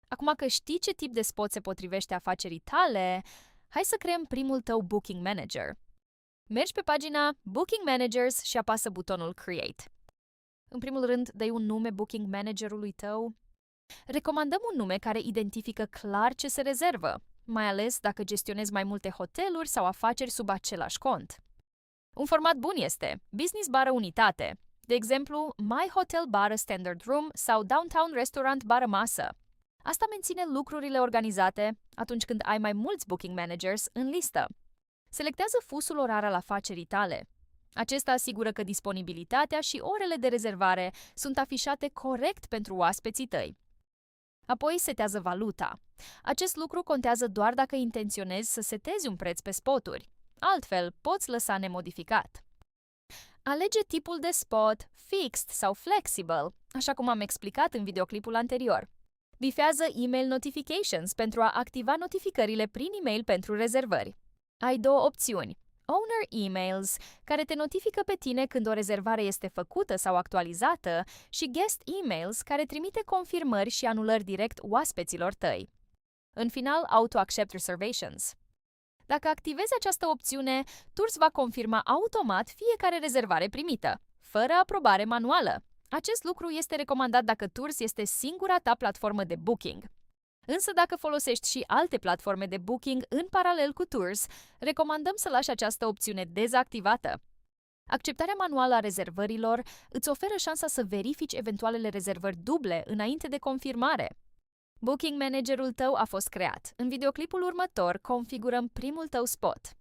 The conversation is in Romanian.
Acum că știi ce tip de spot se potrivește afacerii tale, hai să creăm primul tău Booking Manager. Mergi pe pagina Booking Managers și apasă butonul Create. În primul rând, dă-i un nume Booking Managerului tău. Recomandăm un nume care identifică clar ce se rezervă, mai ales dacă gestionezi mai multe hoteluri sau afaceri sub același cont. Un format bun este Business bară unitate, de exemplu My Hotel bară Standard Room sau Downtown Restaurant bară masă. Asta menține lucrurile organizate atunci când ai mai mulți booking managers în listă. Selectează fusul orar al afacerii tale. Acesta asigură că disponibilitatea și orele de rezervare sunt afișate corect pentru oaspeții tăi. Apoi setează valuta. Acest lucru contează doar dacă intenționezi să setezi un preț pe spoturi. Altfel, poți lăsa nemodificat. Alege tipul de spot, fixed sau flexible, așa cum am explicat în videoclipul anterior. Bifează email notifications pentru a activa notificările prin e-mail pentru rezervări. Ai două opțiuni. Owner Emails, care te notifică pe tine când o rezervare este făcută sau actualizată, și Guest Emails, care trimite confirmări și anulări direct oaspeților tăi. În final, Auto Accept Reservations. Dacă activezi această opțiune, Tours va confirma automat fiecare rezervare primită, fără aprobare manuală. Acest lucru este recomandat dacă Tours este singura ta platformă de booking. Însă dacă folosești și alte platforme de booking în paralel cu Tours, recomandăm să lași această opțiune dezactivată. Acceptarea manuală a rezervărilor îți oferă șansa să verifici eventualele rezervări duble înainte de confirmare. Booking Managerul tău a fost creat. În videoclipul următor configurăm primul tău spot.